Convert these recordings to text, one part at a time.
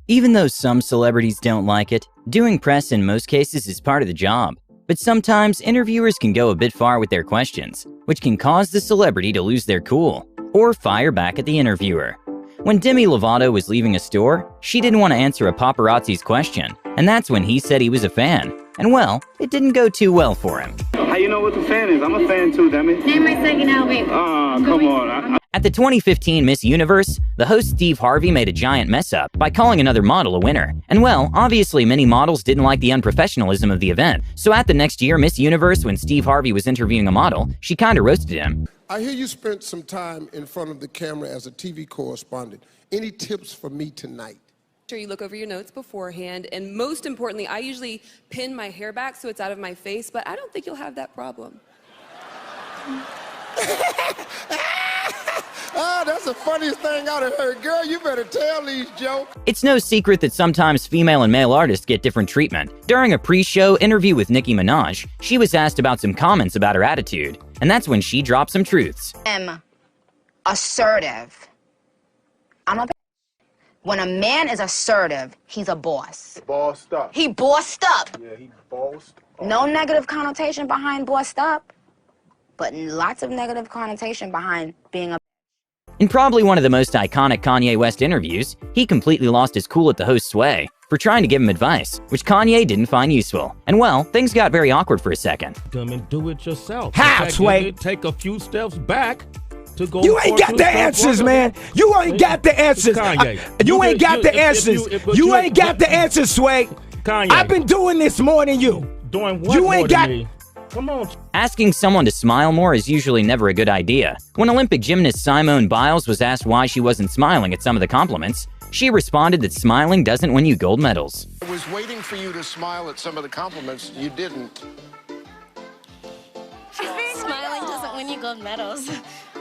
Even though some celebrities don't like it, doing press in most cases is part of the job. But sometimes interviewers can go a bit far with their questions, which can cause the celebrity to lose their cool or fire back at the interviewer. When Demi Lovato was leaving a store, she didn't want to answer a paparazzi's question, and that's when he said he was a fan. And well, it didn't go too well for him. How you know what the fan is? I'm a fan too, Demi. Name my second album. Come on. At the 2015 Miss Universe, the host Steve Harvey made a giant mess up by calling another model a winner. And well, obviously many models didn't like the unprofessionalism of the event. So at the next year Miss Universe, when Steve Harvey was interviewing a model, she kinda roasted him. I hear you spent some time in front of the camera as a TV correspondent. Any tips for me tonight? Sure, you look over your notes beforehand, and most importantly, I usually pin my hair back so it's out of my face, but I don't think you'll have that problem. That's the funniest thing I've ever heard. Girl, you better tell these jokes. It's no secret that sometimes female and male artists get different treatment. During a pre-show interview with Nicki Minaj, she was asked about some comments about her attitude, and that's when she dropped some truths. I'm assertive. When a man is assertive, he's a boss. Bossed up. He bossed up. Yeah, he bossed up. No negative connotation behind bossed up, but lots of negative connotation behind being a. In probably one of the most iconic Kanye West interviews, he completely lost his cool at the host's way for trying to give him advice, which Kanye didn't find useful. And well, things got very awkward for a second. Come and do it yourself. How, Sway? Take a few steps back. You ain't got the answers, man. You ain't got the answers. You ain't got the answers. You ain't got the answers, Sway. Kanye. I've been doing this more than you. Doing what You more ain't than got. me? Come on. Asking someone to smile more is usually never a good idea. When Olympic gymnast Simone Biles was asked why she wasn't smiling at some of the compliments, she responded that smiling doesn't win you gold medals. I was waiting for you to smile at some of the compliments. You didn't. Smiling doesn't win you gold medals.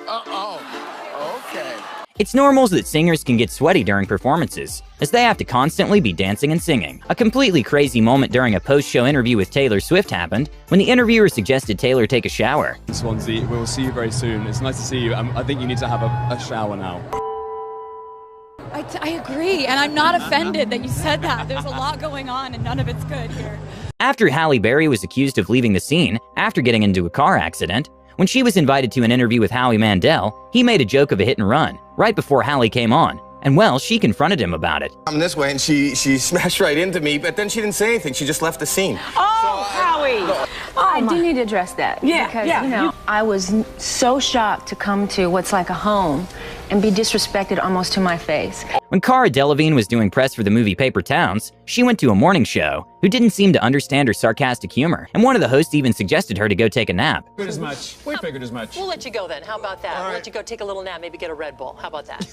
Okay. It's normal that singers can get sweaty during performances, as they have to constantly be dancing and singing. A completely crazy moment during a post-show interview with Taylor Swift happened when the interviewer suggested Taylor take a shower. Swansea, we'll see you very soon. It's nice to see you. I think you need to have a shower now. I agree, and I'm not offended that you said that. There's a lot going on, and none of it's good here. After Halle Berry was accused of leaving the scene after getting into a car accident, when she was invited to an interview with Howie Mandel, he made a joke of a hit and run right before Halle came on. And well, she confronted him about it. I'm this way, and she smashed right into me, but then she didn't say anything. She just left the scene. Oh, Howie! I do need to address that. Yeah, because, yeah. you know, I was so shocked to come to what's like a home and be disrespected almost to my face. When Cara Delevingne was doing press for the movie Paper Towns, she went to a morning show who didn't seem to understand her sarcastic humor, and one of the hosts even suggested her to go take a nap. We figured as much. We'll let you go then. How about that? We'll let you go take a little nap, maybe get a Red Bull. How about that?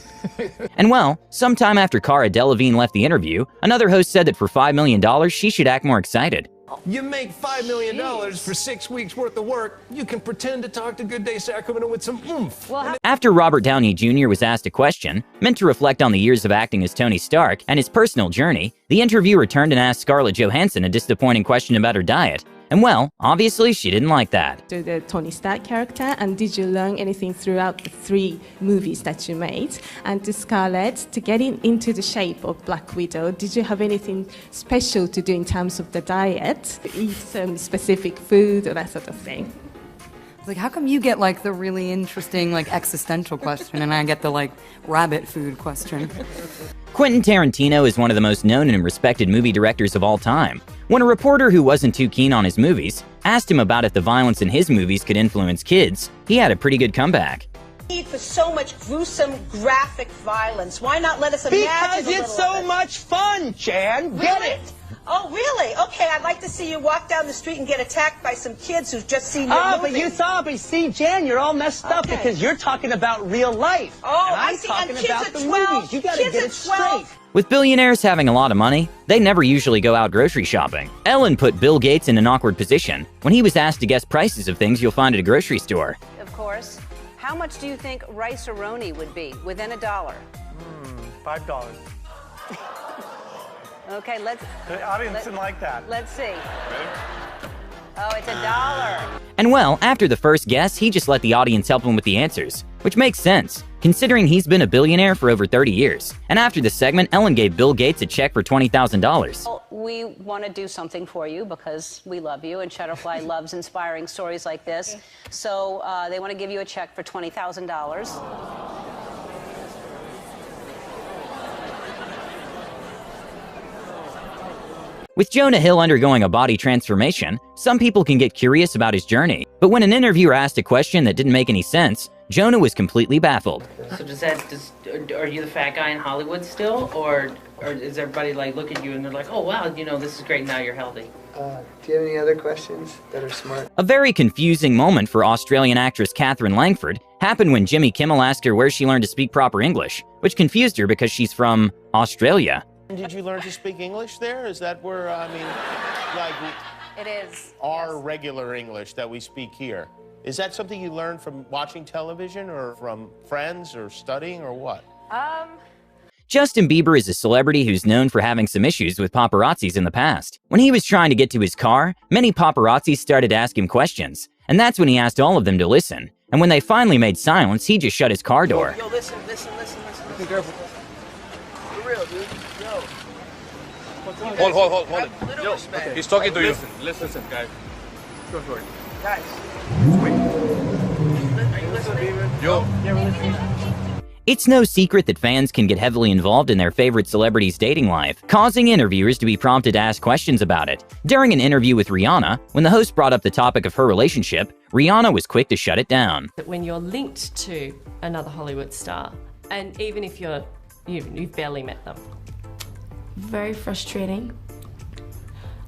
And well, sometime after Cara Delevingne left the interview, another host said that for $5 million, she should act more excited. You make $5 million for 6 weeks worth of work. You can pretend to talk to Good Day Sacramento with some oomph. After Robert Downey Jr. was asked a question, meant to reflect on the years of acting as Tony Stark and his personal journey, the interviewer turned and asked Scarlett Johansson a disappointing question about her diet. And well, obviously she didn't like that. To the Tony Stark character, and did you learn anything throughout the 3 movies that you made? And to Scarlett, to get into the shape of Black Widow, did you have anything special to do in terms of the diet? Eat some specific food or that sort of thing? Like, how come you get, like, the really interesting, like, existential question, and I get the, like, rabbit food question? Quentin Tarantino is one of the most known and respected movie directors of all time. When a reporter who wasn't too keen on his movies asked him about if the violence in his movies could influence kids, he had a pretty good comeback. Need for so much gruesome, graphic violence. Why not let us imagine Because it's so much fun, Jan. Get it? Oh, really? Okay, I'd like to see you walk down the street and get attacked by some kids who've just seen your movie. But you saw, but see, Jan, you're all messed up because you're talking about real life. Oh, and I'm I see. talking And kids about at the 12, movies. You gotta kids get at it straight. With billionaires having a lot of money, they never usually go out grocery shopping. Ellen put Bill Gates in an awkward position when he was asked to guess prices of things you'll find at a grocery store. Of course. How much do you think rice-a-roni would be within $1? $5. Okay, let's... The audience didn't like that. Let's see. Oh, it's $1. And well, after the first guess, he just let the audience help him with the answers, which makes sense, considering he's been a billionaire for over 30 years. And after the segment, Ellen gave Bill Gates a check for $20,000. Well, we want to do something for you because we love you, and Shutterfly loves inspiring stories like this. So they want to give you a check for $20,000. With Jonah Hill undergoing a body transformation, some people can get curious about his journey. But when an interviewer asked a question that didn't make any sense, Jonah was completely baffled. So are you the fat guy in Hollywood still? Or is everybody like look at you and they're like, oh wow, you know, this is great, now you're healthy? Do you have any other questions that are smart? A very confusing moment for Australian actress Katherine Langford happened when Jimmy Kimmel asked her where she learned to speak proper English, which confused her because she's from Australia. Did you learn to speak English there? Is that where, I mean, like... It is. Our regular English that we speak here. Is that something you learned from watching television or from friends or studying or what? Justin Bieber is a celebrity who's known for having some issues with paparazzis in the past. When he was trying to get to his car, many paparazzi started to ask him questions, and that's when he asked all of them to listen. And when they finally made silence, he just shut his car door. Yo, listen. Be careful. For real, dude. Yo. Hold it. Yo, okay. He's talking to you. Listen, guys. Go for it. Guys. Wait. Are you listening? Yo. Yeah, we're listening. It's no secret that fans can get heavily involved in their favorite celebrity's dating life, causing interviewers to be prompted to ask questions about it. During an interview with Rihanna, when the host brought up the topic of her relationship, Rihanna was quick to shut it down. When you're linked to another Hollywood star, and even if you've barely met them. Very frustrating.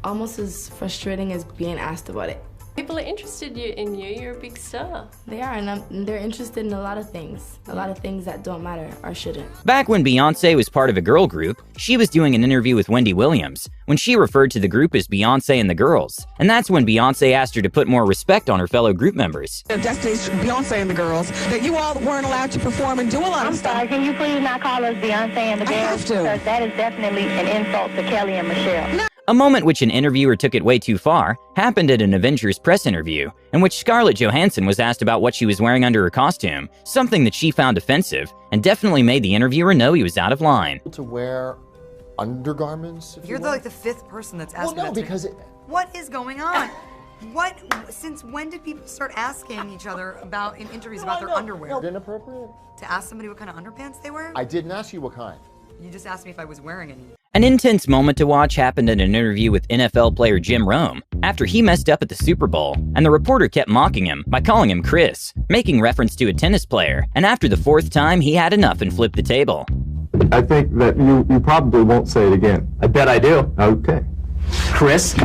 Almost as frustrating as being asked about it. People are interested in you. You're a big star. They are, and they're interested in a lot of things. A lot of things that don't matter or shouldn't. Back when Beyoncé was part of a girl group, she was doing an interview with Wendy Williams when she referred to the group as Beyoncé and the Girls. And that's when Beyoncé asked her to put more respect on her fellow group members. Destiny's Beyoncé and the Girls, that you all weren't allowed to perform and do a lot of stuff. I'm sorry, can you please not call us Beyoncé and the Girls? I have to. Because that is definitely an insult to Kelly and Michelle. No. A moment which an interviewer took it way too far happened at an Avengers press interview, in which Scarlett Johansson was asked about what she was wearing under her costume, something that she found offensive, and definitely made the interviewer know he was out of line. To wear undergarments? You're like the fifth person that's asking well, no, that because What is going on? Since when did people start asking each other about in interviews about their underwear? No, inappropriate. To ask somebody what kind of underpants they wear? I didn't ask you what kind. You just asked me if I was wearing any. An intense moment to watch happened in an interview with NFL player Jim Rome after he messed up at the Super Bowl, and the reporter kept mocking him by calling him Chris, making reference to a tennis player, and after the fourth time, he had enough and flipped the table. I think that you probably won't say it again. I bet I do. Okay. Chris? Hey,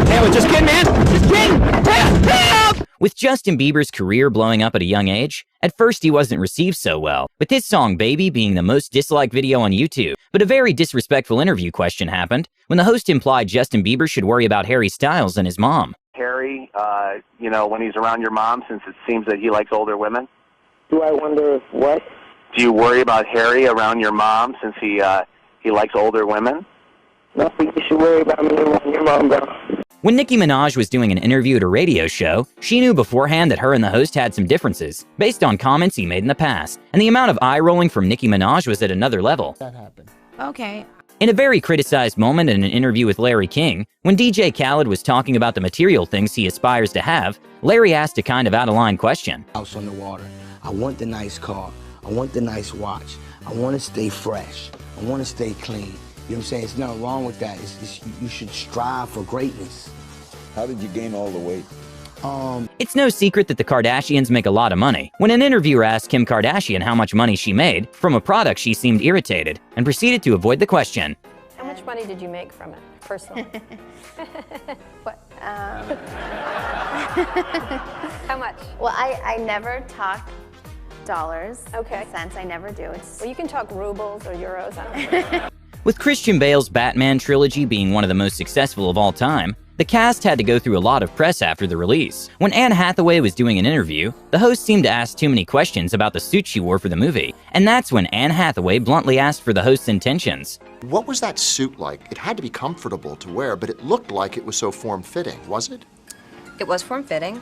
Taylor, just kidding, man! Just kidding! Help! With Justin Bieber's career blowing up at a young age, at first he wasn't received so well, with his song Baby being the most disliked video on YouTube. But a very disrespectful interview question happened when the host implied Justin Bieber should worry about Harry Styles and his mom. Harry, you know, when he's around your mom, since it seems that he likes older women? Do I wonder if what? Do you worry about Harry around your mom since he likes older women? No, you should worry about me around your mom, bro. When Nicki Minaj was doing an interview at a radio show, she knew beforehand that her and the host had some differences, based on comments he made in the past, and the amount of eye-rolling from Nicki Minaj was at another level. That happened. Okay. In a very criticized moment in an interview with Larry King, when DJ Khaled was talking about the material things he aspires to have, Larry asked a kind of out-of-line question. House on the water. I want the nice car. I want the nice watch. I want to stay fresh. I want to stay clean. You know what I'm saying? There's nothing wrong with that. You should strive for greatness. How did you gain all the weight? It's no secret that the Kardashians make a lot of money. When an interviewer asked Kim Kardashian how much money she made from a product, she seemed irritated and proceeded to avoid the question. How much money did you make from it, personally? What? How much? Well, I never talk dollars. Okay. Cents, I never do. Well, you can talk rubles or euros. I don't know. With Christian Bale's Batman trilogy being one of the most successful of all time, The cast had to go through a lot of press after the release. When Anne Hathaway was doing an interview, the host seemed to ask too many questions about the suit she wore for the movie, and that's when Anne Hathaway bluntly asked for the host's intentions. What was that suit like? It had to be comfortable to wear, but it looked like it was so form-fitting, was it? It was form-fitting.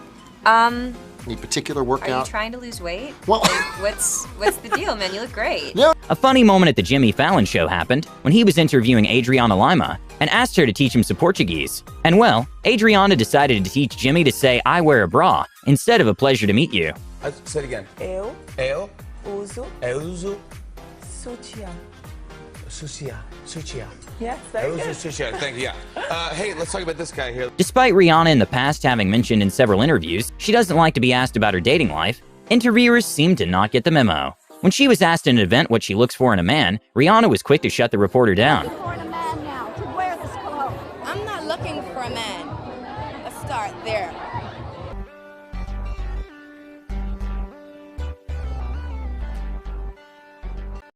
Any particular workout? Are you trying to lose weight? Well, what's the deal, man? You look great. Yeah. A funny moment at the Jimmy Fallon show happened when he was interviewing Adriana Lima and asked her to teach him some Portuguese. And well, Adriana decided to teach Jimmy to say, "I wear a bra," instead of "a pleasure to meet you." Say it again. Eu uso sutiã. Sutiã. Yes, Eu uso sutiã. Thank you. Yeah. Hey, let's talk about this guy here. Despite Rihanna in the past having mentioned in several interviews she doesn't like to be asked about her dating life, interviewers seem to not get the memo. When she was asked in an event what she looks for in a man, Rihanna was quick to shut the reporter down. I'm not looking for a man. Let's start there.